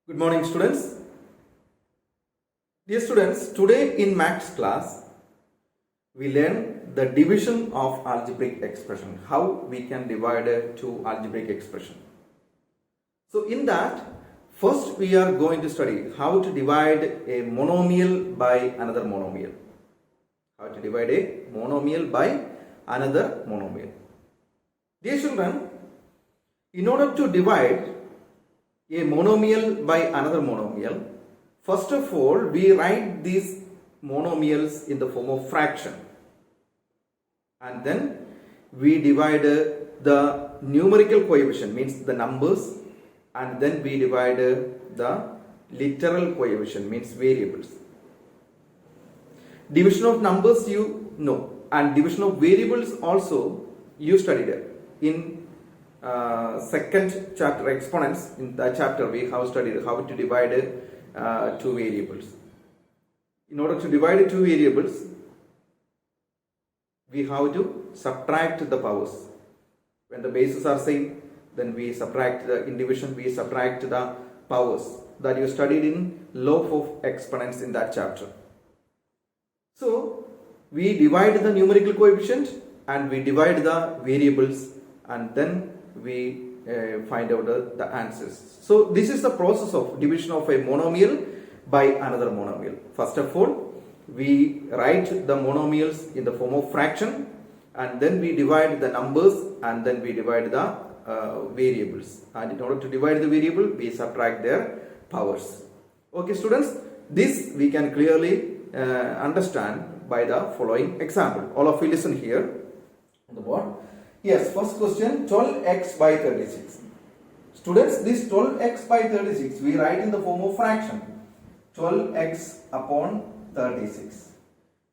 Good morning, students. Dear students, today in maths class, we learn the division of algebraic expression, how we can divide two algebraic expression. So in that, first we are going to study how to divide a monomial by another monomial. How to divide a monomial by another monomial. Dear children, in order to divide a monomial by another monomial, first of all we write these monomials in the form of fraction, and then we divide the numerical coefficient, means the numbers, and then we divide the literal coefficient, means variables. Division of numbers you know, and division of variables also you studied in second chapter, exponents. In that chapter we have studied how to divide two variables. In order to divide two variables, we have to subtract the powers. When the bases are same, then we subtract in division, we subtract the powers that you studied in law of exponents in that chapter. So we divide the numerical coefficient and we divide the variables, and then we find out the answers. So this is the process of division of a monomial by another monomial. First of all, we write the monomials in the form of fraction, and then we divide the numbers, and then we divide the variables. And in order to divide the variable, we subtract their powers. Okay, students, this we can clearly understand by the following example. All of you listen here on the board. Yes, first question, 12x by 36. Students, this 12x by 36 we write in the form of fraction. 12x upon 36.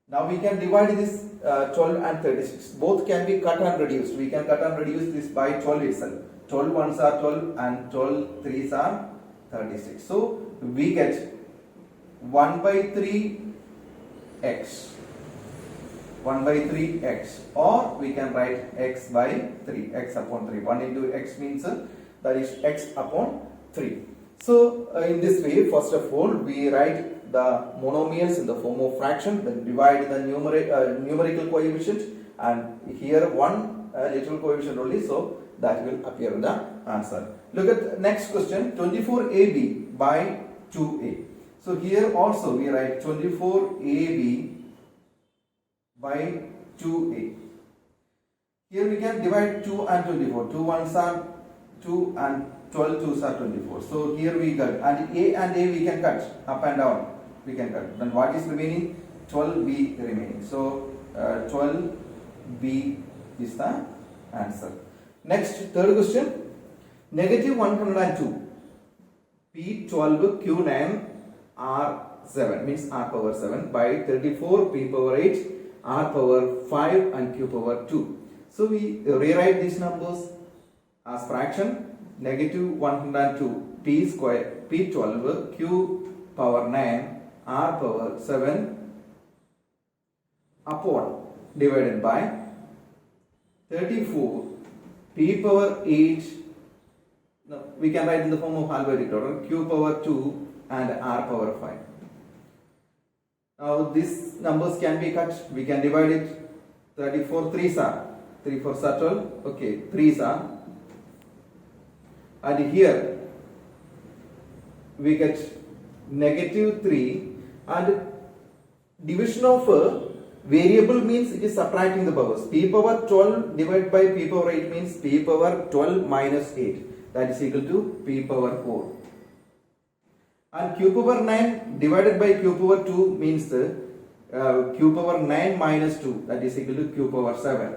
Now we can divide this 12 and 36. Both can be cut and reduced. We can cut and reduce this by 12 itself. 12 ones are 12 and 12 threes are 36. So we get 1 by 3x. 1 by 3x, or we can write x by 3, x upon 3. 1 into x means that is x upon 3. So in this way, first of all, we write the monomials in the form of fraction, then divide the numerical coefficient, and here one literal coefficient only, so that will appear in the answer. Look at the next question, 24ab by 2a. So here also we write 24ab by 2a. Here we can divide 2 and 24. 2 ones are 2 and 12 twos are 24. So here we cut, and a we can cut up and down. We can cut. Then what is remaining? 12b remaining. So 12b is the answer. Next, third question. Negative 102. P12 Q9 R7 means R power 7 by 34 P power 8 R power 5 and Q power 2. So we rewrite these numbers as fraction. Negative 102 P square P12 Q power 9 R power 7 upon divided by 34 P power 8. No, we can write in the form of alphabetic order, Q power 2 and R power 5. Now these numbers can be cut. We can divide it. 34 3s are 3 4s are 12. Okay, 3s are, and here we get negative 3, and division of a variable means it is subtracting the powers. P power 12 divided by P power 8 means P power 12 minus 8, that is equal to P power 4. And Q power 9 divided by Q power 2 means Q power 9 minus 2, that is equal to Q power 7.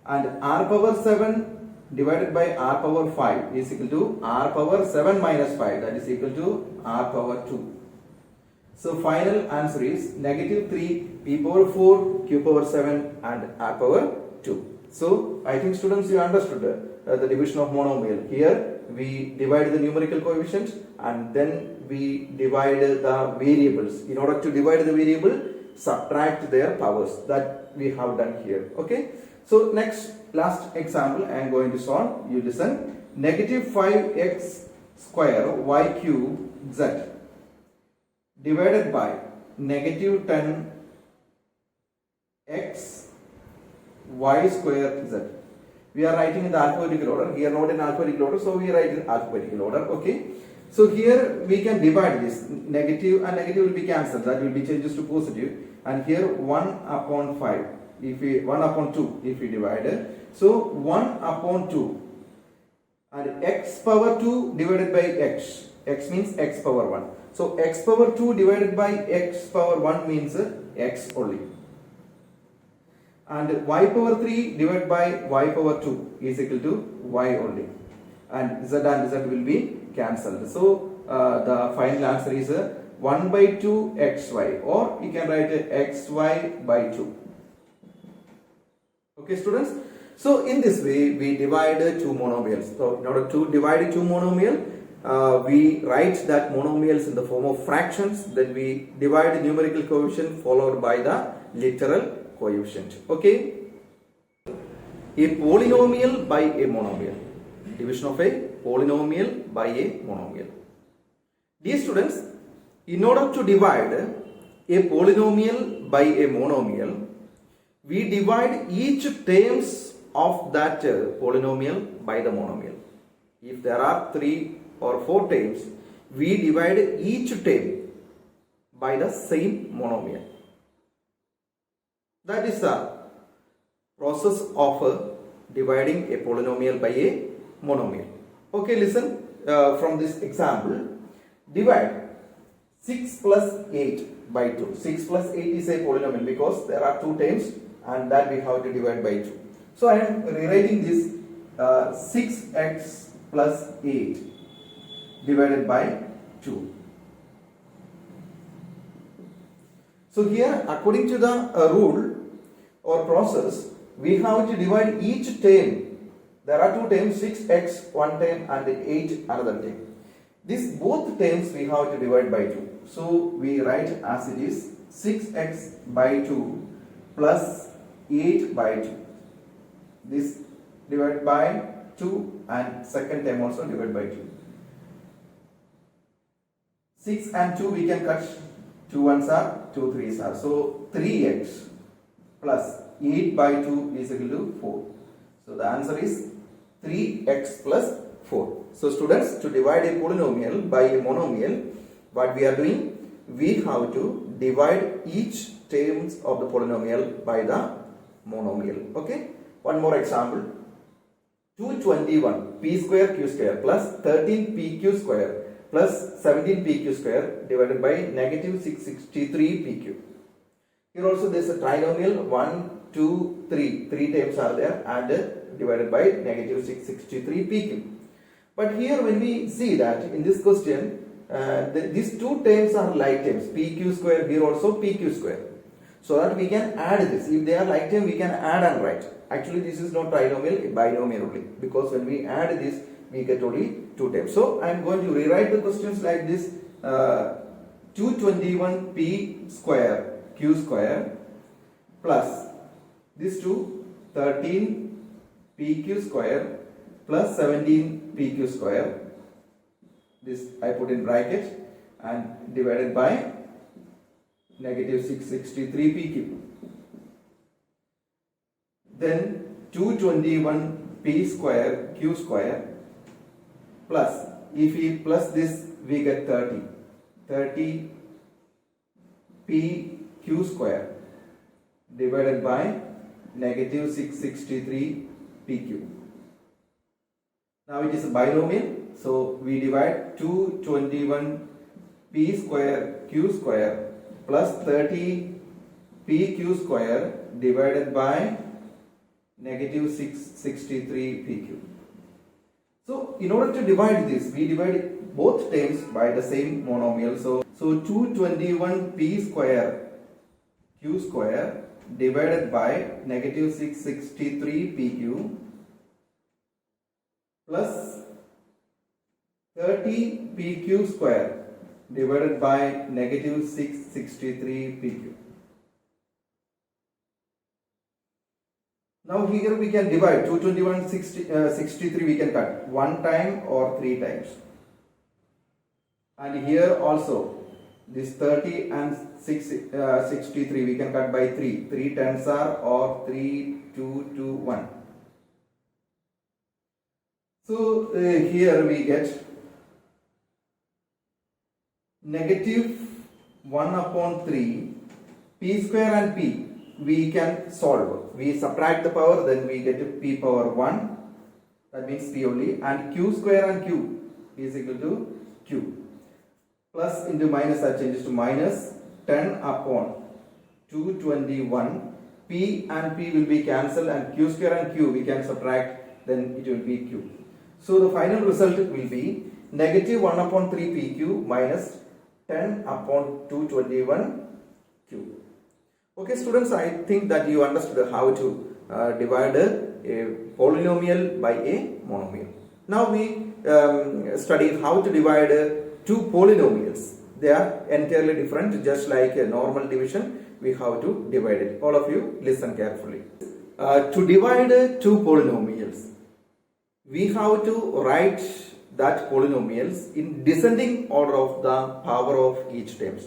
And R power 7 divided by R power 5 is equal to R power 7 minus 5, that is equal to R power 2. So final answer is negative 3 P power 4 Q power 7 and R power 2. So I think students you understood the division of monomial. Here we divide the numerical coefficient and then we divide the variables. In order to divide the variable, subtract their powers. That we have done here. Okay. So next, last example I am going to solve. You listen. Negative 5x square y cube z divided by negative 10 x y square z. We are writing in the alphabetical order. Here not in alphabetical order, so we write in alphabetical order. Okay. So here we can divide this. Negative and negative will be cancelled. That will be changes to positive. And here 1 upon 5. If we 1 upon 2 if we divide it. So 1 upon 2 and x power 2 divided by x. X means x power 1. So x power 2 divided by x power 1 means x only. And y power 3 divided by y power 2 is equal to y only. And z will be cancelled. So the final answer is 1 by 2 xy, or you can write xy by 2. Okay students. So in this way we divide two monomials. So in order to divide two monomial, we write that monomials in the form of fractions. Then we divide the numerical coefficient followed by the literal coefficient. Okay. A polynomial by a monomial. Division of a polynomial by a monomial. Dear students, in order to divide a polynomial by a monomial, we divide each terms of that polynomial by the monomial. If there are 3 or 4 terms, we divide each term by the same monomial. That is the process of dividing a polynomial by a monomial. Okay, listen from this example. Divide 6 plus 8 by 2. 6 plus 8 is a polynomial because there are 2 terms and that we have to divide by 2. So I am rewriting this 6x plus 8 divided by 2. So here according to the rule or process, we have to divide each term. There are 2 terms, 6x one term and 8 another term. These both terms we have to divide by 2. So we write as it is 6x by 2 plus 8 by 2. This divided by 2 and second term also divided by 2. 6 and 2 we can cut. 2 ones are, 2 3s are. So 3x plus 8 by 2 is equal to 4. So the answer is 3x plus 4. So students, to divide a polynomial by a monomial, what we are doing? We have to divide each terms of the polynomial by the monomial. Okay. One more example. 221 p square q square plus 13 pq square plus 17 pq square divided by negative 663 pq. Here also there is a trinomial 1, 2, 3. 3 terms are there and divided by negative 663 pq. But here when we see that in this question, these 2 terms are like terms. Pq square, here also pq square. So that we can add this. If they are like term, we can add and write. Actually this is not trinomial, binomial only. Because when we add this, we get only 2 terms. So I am going to rewrite the questions like this. 221 p square q square plus this 2 13 pq square plus 17 pq square. This I put in bracket and divided by negative 663 pq. Then 221 p square q square plus, if we plus this we get 30 p q square divided by negative 663 pq. Now it is a binomial, so we divide 221 p square q square plus 30 pq square divided by negative 663 pq. So in order to divide this, we divide both terms by the same monomial. So 221 p square q square divided by negative 663 pq plus 30 pq square divided by negative 663 pq. Now here we can divide 221 63 we can cut 1 time or 3 times. And here also this 30 and 63 we can cut by 3. 3 tens are or 3, 2, 2, 1. So here we get negative 1 upon 3 p square and p we can solve. We subtract the power, then we get p power 1, that means p only, and q square and q is equal to q. Plus into minus, that changes to minus 10 upon 221. P and p will be cancelled, and q square and q we can subtract, then it will be q. So the final result will be negative 1 upon 3 pq minus 10 upon 221 q. Okay students, I think that you understood how to divide a polynomial by a monomial. Now we study how to divide two polynomials. They are entirely different, just like a normal division we have to divide it. All of you listen carefully. To divide two polynomials, we have to write that polynomials in descending order of the power of each terms.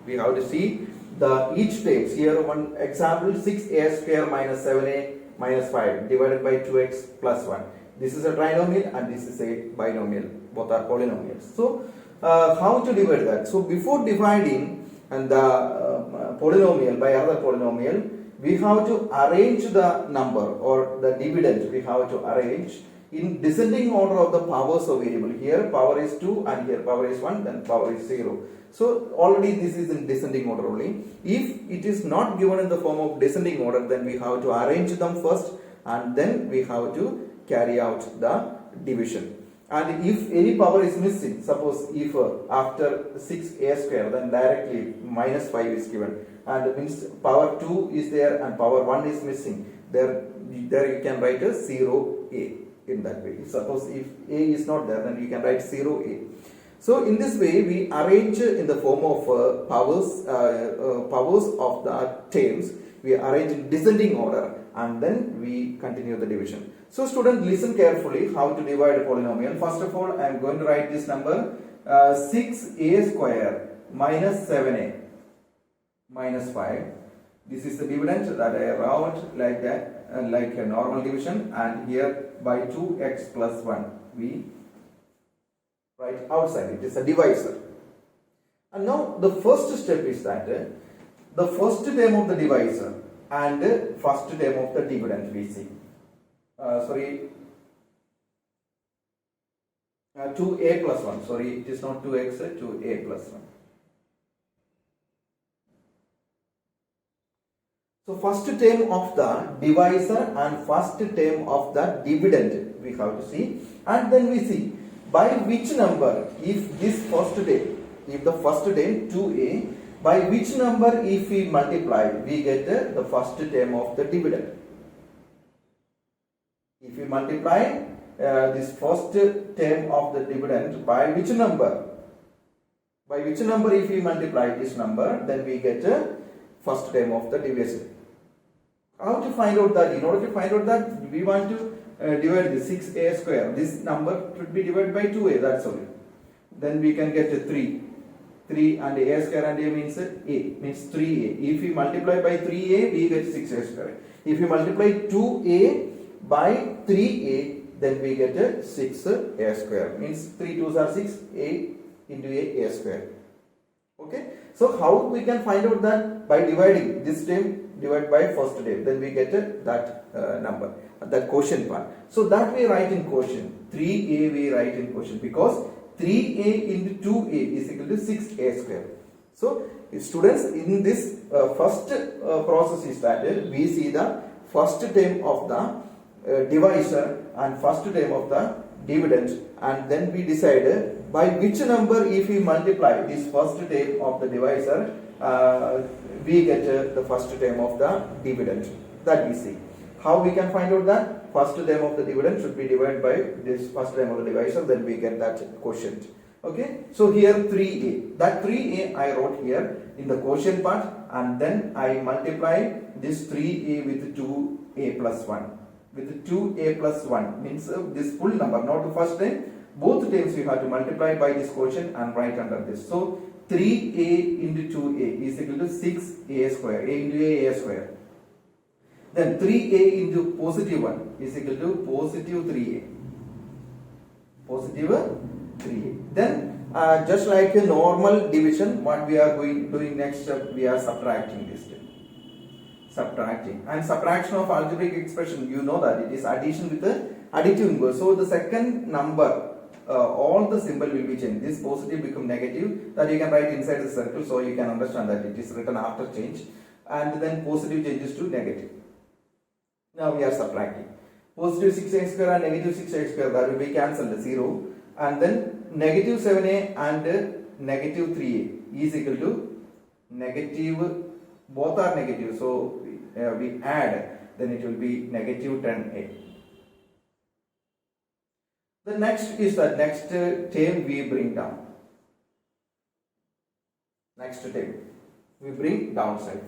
We have to see the each terms. Here one example, 6a square minus 7a minus 5 divided by 2x plus 1. This is a trinomial and this is a binomial. Both are polynomials. So how to divide that? So before dividing the polynomial by other polynomial, we have to arrange the number or the dividend. We have to arrange in descending order of the powers of variable. Here power is 2 and here power is 1, then power is 0. So already this is in descending order only. If it is not given in the form of descending order, then we have to arrange them first and then we have to carry out the division. And if any power is missing, suppose if after 6a square, then directly minus 5 is given, and means power 2 is there and power 1 is missing, there you can write a 0a in that way. Suppose if a is not there, then you can write 0a. So in this way we arrange in the form of powers of the terms. We arrange in descending order and then we continue the division. So student, listen carefully how to divide a polynomial. First of all, I am going to write this number 6a square minus 7a minus 5. This is the dividend that I wrote like that, like a normal division, and here by 2x plus 1 we write outside. It is a divisor. And now the first step is that the first term of the divisor and first term of the dividend we see. 2a plus 1. Sorry, it is not 2x, 2a plus 1. So first term of the divisor and first term of the dividend we have to see, and then we see by which number, if this first term, if the first term 2a, by which number if we multiply, we get the first term of the dividend. If we multiply this first term of the dividend by which number? By which number if we multiply this number, then we get first term of the divisor. How to find out that? In order to find out that, we want to divide the 6a square. This number should be divided by 2a, that's all. Then we can get 3. 3 and a square and a means 3a. If we multiply by 3a, we get 6a square. If we multiply 2a by 3a, then we get 6a square. Means 3 2s are 6, a into a square. Okay. So how we can find out that? By dividing this term divided by first term, then we get that number, that quotient part. So that we write in quotient. 3a we write in quotient because 3a into 2a is equal to 6a square. So students, in this first process is that we see the first term of the divisor and first term of the dividend, and then we decide by which number if we multiply this first term of the divisor, we get the first term of the dividend. That we see. How we can find out that? First term of the dividend should be divided by this first term of the divisor, then we get that quotient. Okay. So here 3a. That 3a I wrote here in the quotient part, and then I multiply this 3a with 2a plus 1. With 2a plus 1 means this full number, not the first term, both terms we have to multiply by this quotient and write under this. So 3a into 2a is equal to 6a square, a into a square. Then 3a into positive 1 is equal to positive 3a. Positive 3a. Then just like a normal division, what we are doing next step, we are subtracting this term. Subtracting. And subtraction of algebraic expression, you know that it is addition with the additive inverse. So the second number, all the symbol will be changed. This positive become negative, that you can write inside the circle, so you can understand that it is written after change. And then positive changes to negative. Now we are subtracting. Positive 6a square and negative 6a square, that will be cancelled, 0. And then negative 7a and negative 3a is equal to negative, both are negative, so we add, then it will be negative 10a. The next is the next term we bring down. Next term we bring downside.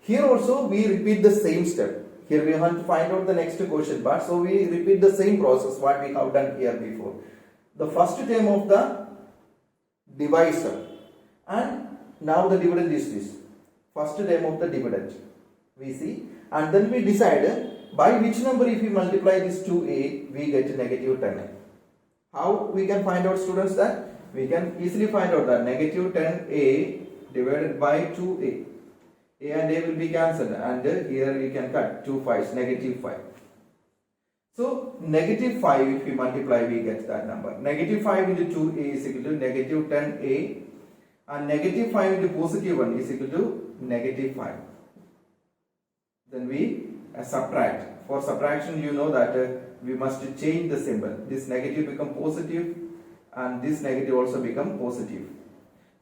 Here also we repeat the same step. Here we have to find out the next quotient part. So we repeat the same process what we have done here before. The first term of the divisor, and now the dividend is this. First term of the dividend we see, and then we decide by which number if we multiply this 2a we get negative 10a. How we can find out, students, that? We can easily find out that negative 10a divided by 2a. A and a will be cancelled, and here we can cut 2 5s, negative 5. So negative 5 if we multiply we get that number. Negative 5 into 2a is equal to negative 10a, and negative 5 into positive 1 is equal to negative 5. Then we subtract. For subtraction you know that we must change the symbol. This negative become positive and this negative also become positive.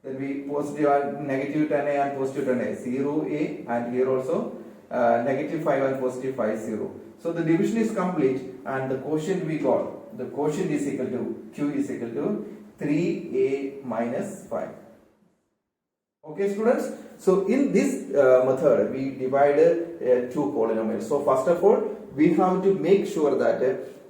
Then we positive and negative 10a and positive 10a, 0a, and here also negative 5 and positive 5, 0. So the division is complete, and the quotient we got, the quotient is equal to, q is equal to 3a minus 5. Okay, students. So in this method we divide two polynomials. So first of all we have to make sure that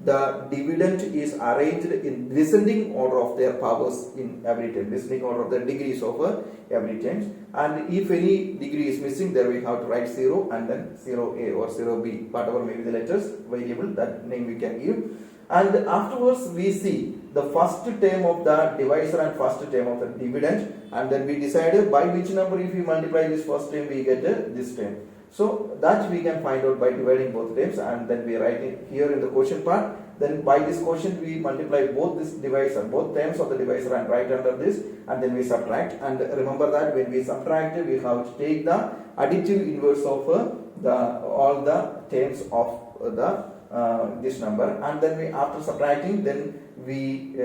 the dividend is arranged in descending order of their powers in every term, descending order of the degrees of every term. And if any degree is missing, there we have to write 0 and then 0a or 0b, whatever may be the letters, variable, that name we can give. And afterwards we see the first term of the divisor and first term of the dividend, and then we decide by which number if we multiply this first term we get this term. So that we can find out by dividing both terms, and then we write it here in the quotient part. Then by this quotient we multiply both this divisor, both terms of the divisor, and write under this, and then we subtract. And remember that when we subtract we have to take the additive inverse of all the terms of this number, and then we, after subtracting, then we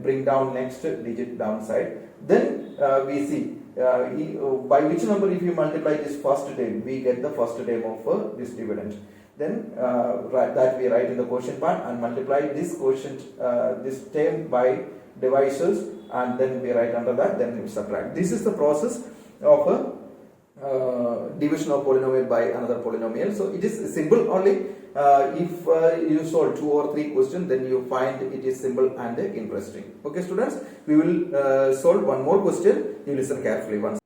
bring down next digit downside. Then we see by which number if you multiply this first term we get the first term of this dividend. Then that we write in the quotient part and multiply this quotient, this term by divisors, and then we write under that, then we subtract. This is the process of a division of polynomial by another polynomial. So it is simple only. If you solve 2 or 3 questions, then you find it is simple and interesting. Okay, students, we will solve one more question. You listen carefully once.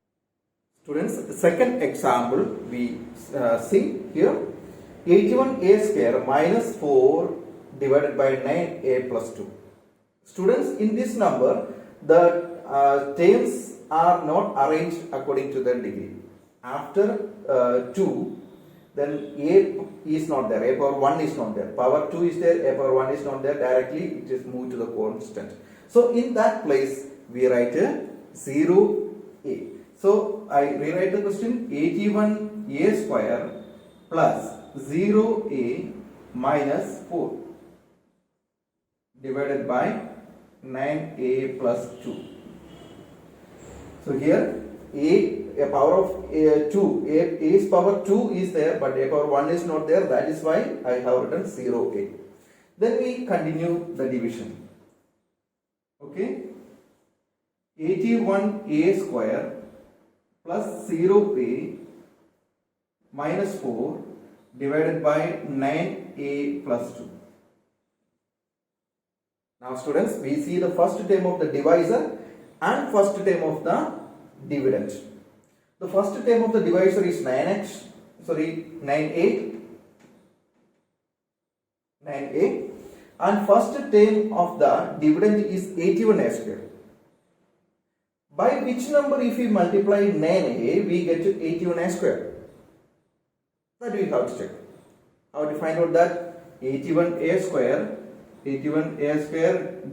Students, the second example we see here, 81a square minus 4 divided by 9a plus 2. Students, in this number the terms are not arranged according to their degree. After 2, then a is not there, a power 1 is not there, power 2 is there, a power 1 is not there, directly it is moved to the constant. So in that place we write 0a. So I rewrite the question, 81a square plus 0a minus 4 divided by 9a plus 2. So here a power of 2, a's power 2 is there, but a power 1 is not there, that is why I have written 0a. Then we continue the division. Okay, 81a square plus 0a minus 4 divided by 9a plus 2. Now students, we see the first term of the divisor and first term of the dividend. The first term of the divisor is 9a, and first term of the dividend is 81a square. By which number if we multiply 9a, we get 81a square? That we have to check. How to find out that? 81a square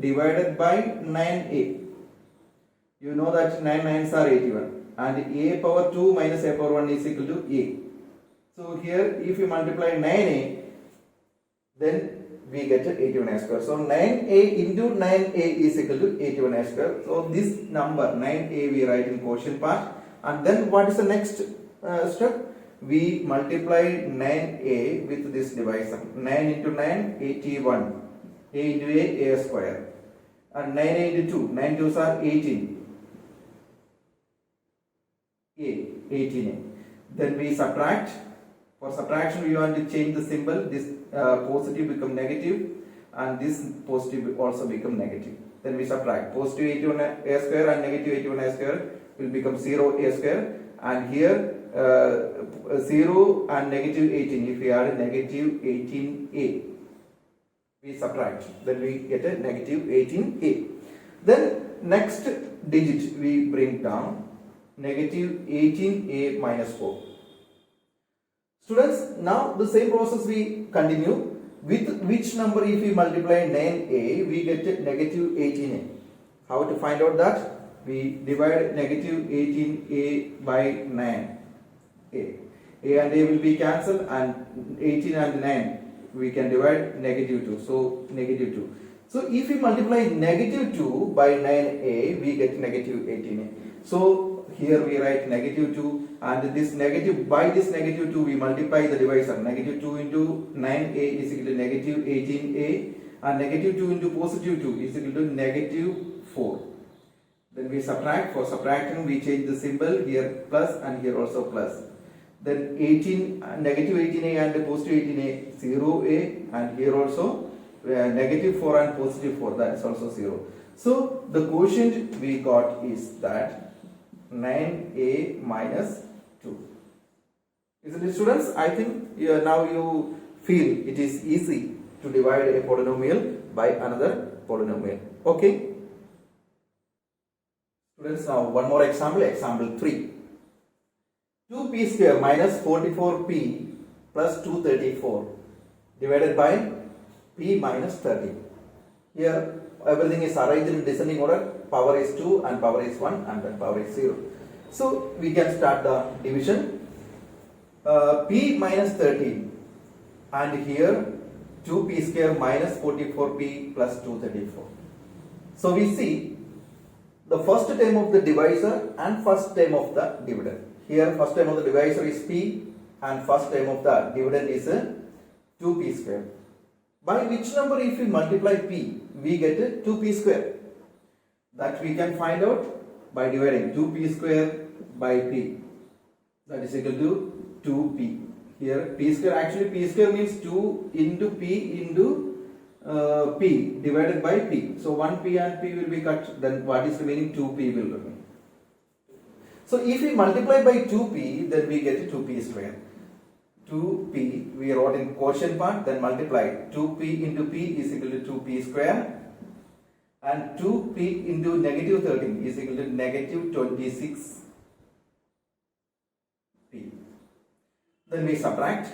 divided by 9a. You know that 9 9s are 81 and a power 2 minus a power 1 is equal to a. So here if we multiply 9a, then we get 81a square. So 9a into 9a is equal to 81a square. So this number 9a we write in quotient part, and then what is the next step? We multiply 9a with this divisor. 9 into 9, 81. A into a square. And 9a into 2, 9 2s are 18. 18a. Then we subtract. For subtraction we want to change the symbol. This positive become negative and this positive also become negative. Then we subtract. Positive 81a square and negative 81a square will become 0a square, and here 0 and negative 18. If we add negative 18a, we subtract, then we get a negative 18a. Then next digit we bring down, negative 18a minus 4. Students, now the same process we continue. With which number if we multiply 9a, we get negative 18a. How to find out that? We divide negative 18a by 9a. A and a will be cancelled, and 18 and 9 we can divide negative 2. So negative 2. So if we multiply negative 2 by 9a, we get negative 18a. So here we write negative 2, and this negative, by this negative 2 we multiply the divisor. Negative 2 into 9a is equal to negative 18a, and negative 2 into positive 2 is equal to negative 4. Then we subtract. For subtraction we change the symbol, here plus and here also plus. Then 18, negative 18a and positive 18a, 0a, and here also negative 4 and positive 4, that is also 0. So the quotient we got is that 9a minus 2. Isn't it, students? I think now you feel it is easy to divide a polynomial by another polynomial. Okay? Students, now one more example, example 3. 2p square minus 44p plus 234 divided by p minus 30. Here everything is arranged in descending order. Power is 2 and power is 1 and then power is 0. So we can start the division. P minus 13 and here 2p square minus 44p plus 234. So we see the first term of the divisor and first term of the dividend. Here first term of the divisor is p and first term of the dividend is 2p square. By which number if we multiply p, we get 2p square. That we can find out by dividing 2p square by p. That is equal to 2p. Here p square, actually p square means 2 into p into p divided by p. So 1p and p will be cut, then what is remaining? 2p will remain. So if we multiply by 2p, then we get 2p square. 2p we wrote in quotient part, then multiply 2p into p is equal to 2p square, and 2p into negative 13 is equal to negative 26p. Then we subtract.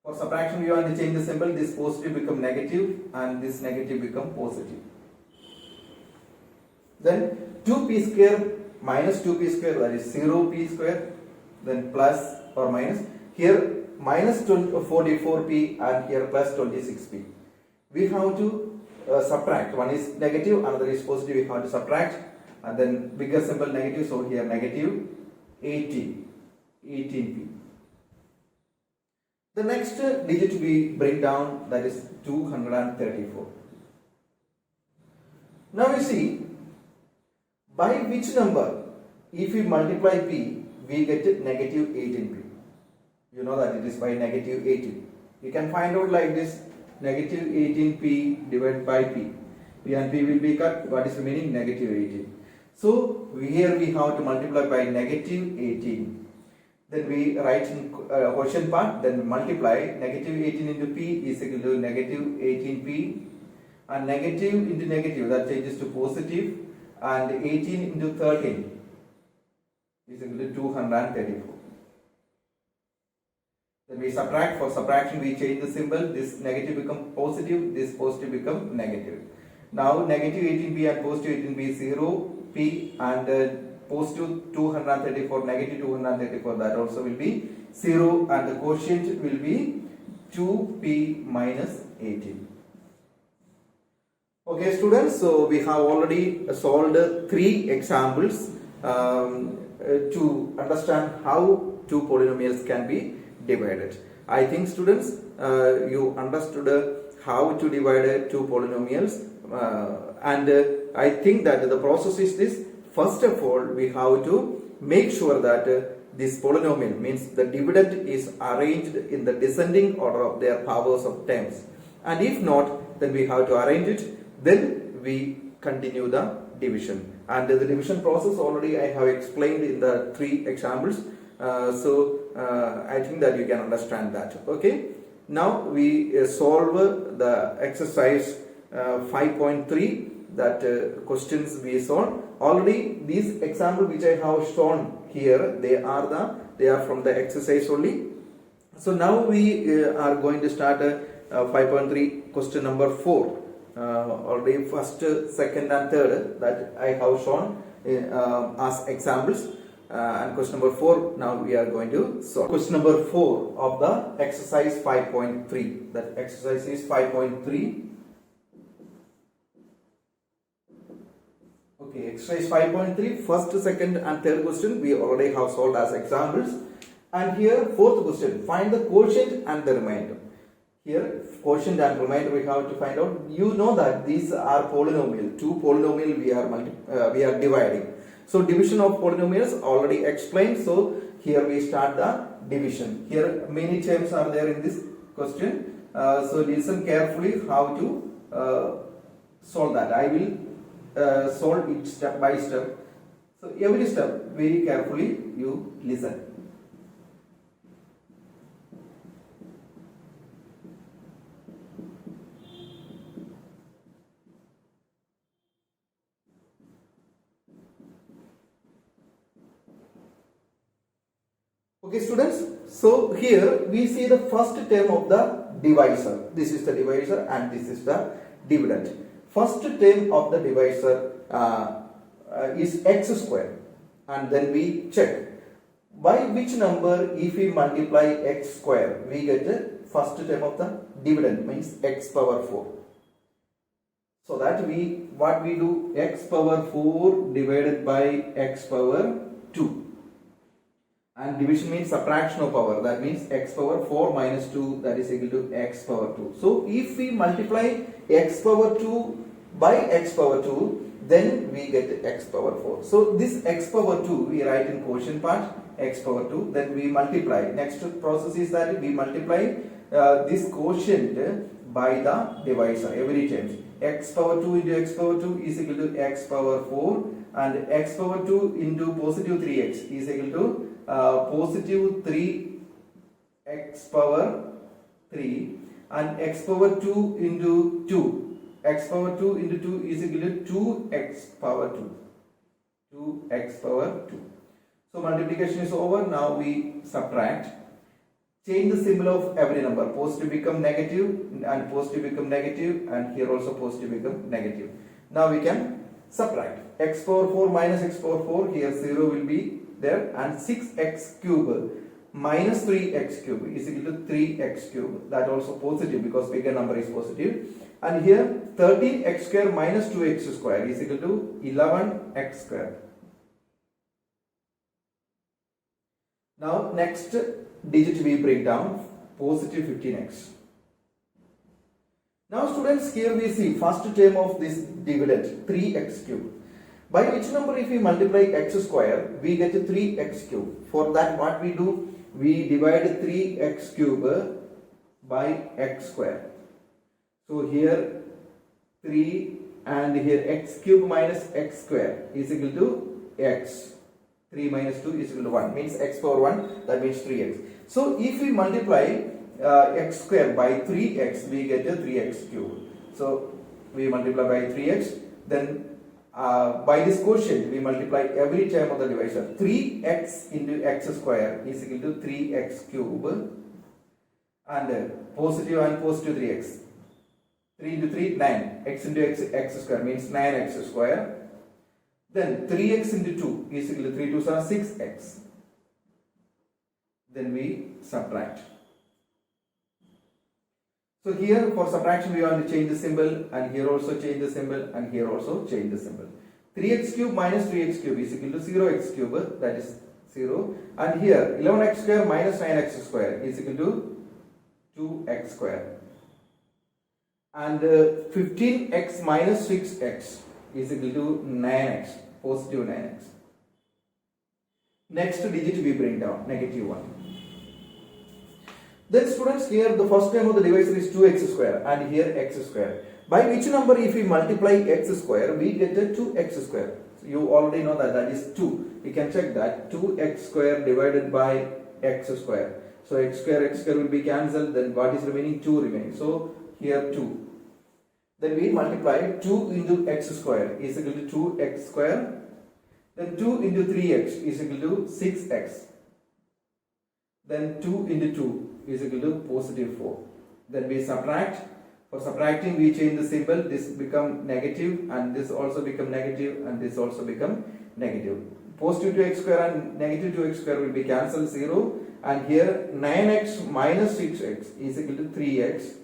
For subtraction we want to change the symbol. This positive become negative and this negative become positive. Then 2p square minus 2p square, that is 0p square, then plus or minus. Here minus 44p and here plus 26p. We have to subtract. One is negative, another is positive. We have to subtract, and then bigger symbol negative. So here negative 18p. The next digit we bring down, that is 234. Now we see by which number if we multiply p, we get negative 18p. You know that it is by negative 18. You can find out like this. negative 18p divided by p. P and p will be cut. What is remaining? Negative 18. So here we have to multiply by negative 18. Then we write in quotient part, then multiply negative 18 into p is equal to negative 18p, and negative into negative, that changes to positive, and 18 into 13 is equal to 234. Then we subtract. For subtraction we change the symbol. This negative become positive, this positive become negative. Now negative 18p and positive 18p is 0p, and positive 234, negative 234, that also will be 0, and the quotient will be 2p minus 18. Okay students, so we have already solved 3 examples to understand how 2 polynomials can be divided. I think students, you understood how to divide 2 polynomials, and I think that the process is this. First of all, we have to make sure that this polynomial, means the dividend, is arranged in the descending order of their powers of terms, and if not, then we have to arrange it. Then we continue the division, and the division process already I have explained in the 3 examples. I think that you can understand that. Okay, now we solve the exercise 5.3. that questions we solved. Already these example which I have shown here, they are from the exercise only. So now we are going to start 5.3 question number 4. Already first, second and third that I have shown as examples, and question number 4 now we are going to solve. Question number 4 of the exercise 5.3. That exercise is 5.3. Okay, exercise 5.3, first, second and third question we already have solved as examples. And here fourth question, find the quotient and the remainder. Here quotient and remainder we have to find out. You know that these are polynomial, 2 polynomial we are dividing. So division of polynomials already explained. So here we start the division. Here many terms are there in this question. So listen carefully how to solve that. I will solve it step by step. So every step very carefully you listen. Okay students, so here we see the first term of the divisor. This is the divisor and this is the dividend. First term of the divisor is x square, and then we check by which number if we multiply x square we get the first term of the dividend, means x power 4. So that what we do, x power 4 divided by x power 2. And division means subtraction of power, that means x power 4 minus 2, that is equal to x power 2. So if we multiply x power 2 by x power 2, then we get x power 4. So this x power 2 we write in quotient part, x power 2, then we multiply. Next process is that we multiply this quotient by the divisor every time. X power 2 into x power 2 is equal to x power 4, and x power 2 into positive 3x is equal to positive 3x power 3, and x power 2 into 2, x power 2 into 2 is equal to 2x power 2, 2x power 2. So multiplication is over. Now we subtract. Change the symbol of every number. Positive become negative, and positive become negative, and here also positive become negative. Now we can subtract. X power 4 minus x power 4, here 0 will be there, and 6x cube minus 3x cube is equal to 3x cube. That also positive because bigger number is positive. And here 13x square minus 2x square is equal to 11x square. Now next digit we bring down, positive 15x. Now students, here we see first term of this dividend, 3x cube. By which number if we multiply x square, we get 3x cube. For that what we do? We divide 3x cube by x square. So here 3 and here x cube minus x square is equal to x. 3 minus 2 is equal to 1, means x power 1, that means 3x. So if we multiply x square by 3x, we get a 3x cube. So we multiply by 3x, then by this quotient we multiply every term of the divisor. 3x into x square is equal to 3x cube, and positive and positive 3x. 3 into 3, 9. X into x square means 9x square. Then 3x into 2 is equal to 3 2s are 6x. Then we subtract. So here for subtraction we want to change the symbol, and here also change the symbol, and here also change the symbol. 3x cube minus 3x cube is equal to 0x cube, that is 0. And here 11x square minus 9x square is equal to 2x square. And 15x minus 6x is equal to 9x, positive 9x. Next digit we bring down, negative 1. Then students, here the first term of the divisor is 2x square and here x square. By which number if we multiply x square, we get a 2x square. So you already know that that is 2. You can check that 2x square divided by x square. So x square will be cancelled, then what is remaining? 2 remaining. So here 2. Then we multiply 2 into x square is equal to 2x square. Then 2 into 3x is equal to 6x. Then 2 into 2 is equal to positive 4. Then we subtract. For subtracting we change the symbol. This become negative, and this also become negative, and this also become negative. Positive 2x square and negative 2x square will be cancelled, 0. And here 9x minus 6x is equal to 3x.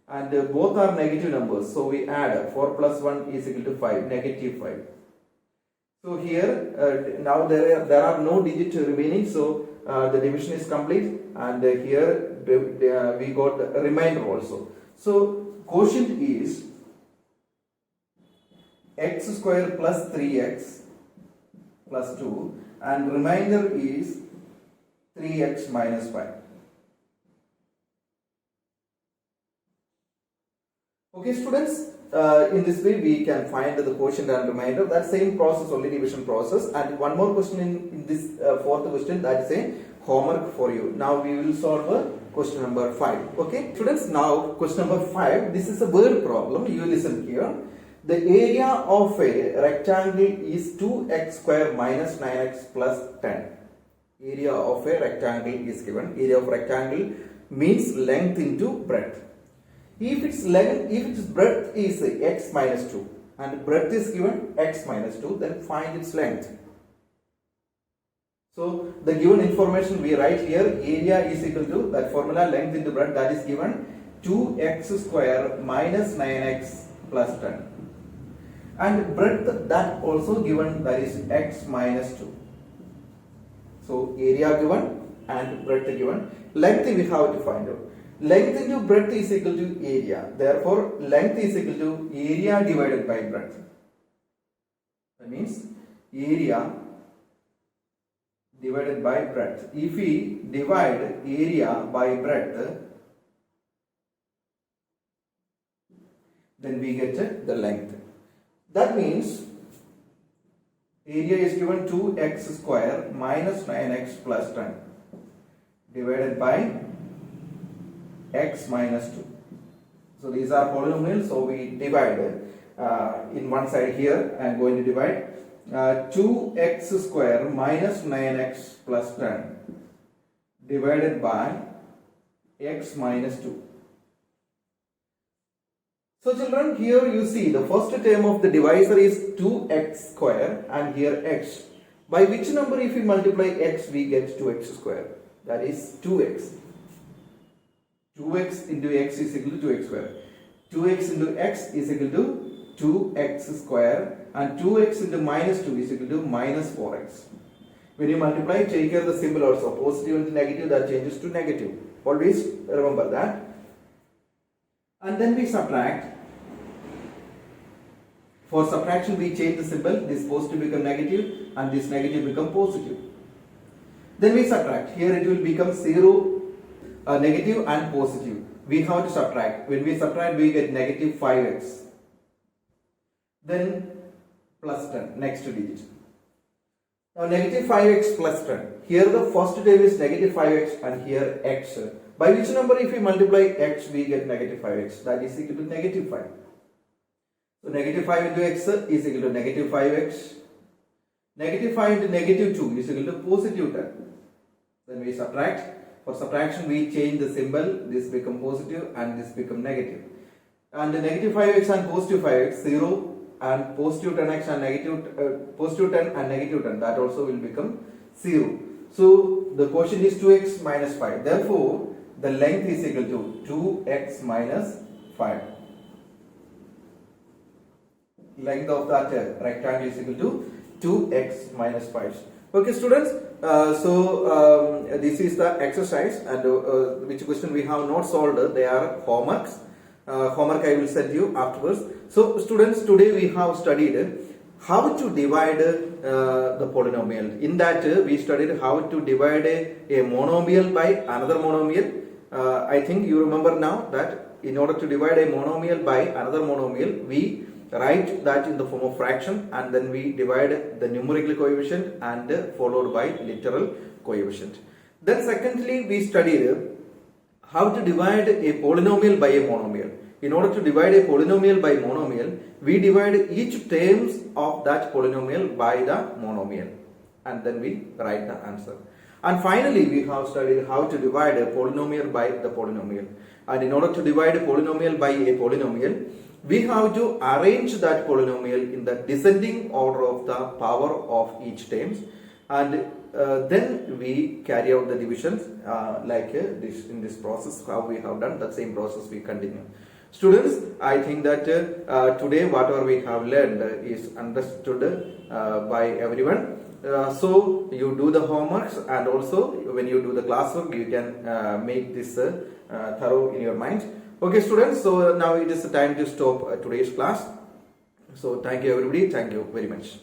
And both are negative numbers, so we add 4 plus 1 is equal to 5, negative 5. So here now there are no digits remaining, so the division is complete, and here we got a remainder also. So quotient is x square plus 3x plus 2, and remainder is 3x minus 5. Okay students, in this way we can find the quotient and remainder. That same process, only division process. And one more question in this fourth question, that is a homework for you. Now we will solve question number 5. Okay students, now question number 5, this is a word problem. You listen here. The area of a rectangle is 2x square minus 9x plus 10. Area of a rectangle is given. Area of rectangle means length into breadth. If its breadth is x minus 2 and breadth is given x minus 2, then find its length. So the given information we write here, area is equal to that formula, length into breadth, that is given 2x square minus 9x plus 10. And breadth, that also given, that is x minus 2. So area given and breadth given. Length we have to find out. Length into breadth is equal to area. Therefore, length is equal to area divided by breadth. That means area divided by breadth. If we divide area by breadth, then we get the length. That means area is given 2x square minus 9x plus 10 divided by x minus 2. So these are polynomials, so we divide in one side here. I am going to divide 2x square minus 9x plus 10 divided by x minus 2. So children, here you see the first term of the divisor is 2x square and here x. By which number if we multiply x, we get 2x square, that is 2x. 2x into x is equal to 2x square. 2x into x is equal to 2x square, and 2x into minus 2 is equal to minus 4x. When you multiply, take care of the symbol also. Positive into negative, that changes to negative. Always remember that. And then we subtract. For subtraction we change the symbol. This positive become negative and this negative become positive. Then we subtract. Here it will become 0, negative and positive. we have to subtract. When we subtract, we get negative 5x. Then plus 10, next digit. Now negative 5x plus 10. Here the first term is negative 5x and here x. By which number if we multiply x, we get negative 5x. That is equal to negative 5. So negative 5 into x is equal to negative 5x. Negative 5 into negative 2 is equal to positive 10. Then we subtract. For subtraction, we change the symbol. This become positive and this become negative. And the negative 5x and positive 5x, 0, and positive 10x and negative positive 10 and negative 10, that also will become 0. So the quotient is 2x minus 5. Therefore, the length is equal to 2x minus 5. Length of that rectangle is equal to 2x minus 5. Okay, students. This is the exercise, and which question we have not solved. They are homeworks. Homework I will send you afterwards. So students, today we have studied how to divide the polynomial. In that we studied how to divide a monomial by another monomial. I think you remember now that in order to divide a monomial by another monomial, we write that in the form of fraction, and then we divide the numerical coefficient and followed by literal coefficient. Then secondly, we studied how to divide a polynomial by a monomial. In order to divide a polynomial by monomial, we divide each terms of that polynomial by the monomial, and then we write the answer. And finally, we have studied how to divide a polynomial by the polynomial. And in order to divide a polynomial by a polynomial, we have to arrange that polynomial in the descending order of the power of each terms, and then we carry out the divisions like this in this process. How we have done that same process we continue. Students, I think that today whatever we have learned is understood by everyone. So you do the homeworks, and also when you do the classwork, you can make this thorough in your mind. Okay, students. So now it is the time to stop today's class. So thank you everybody. Thank you very much.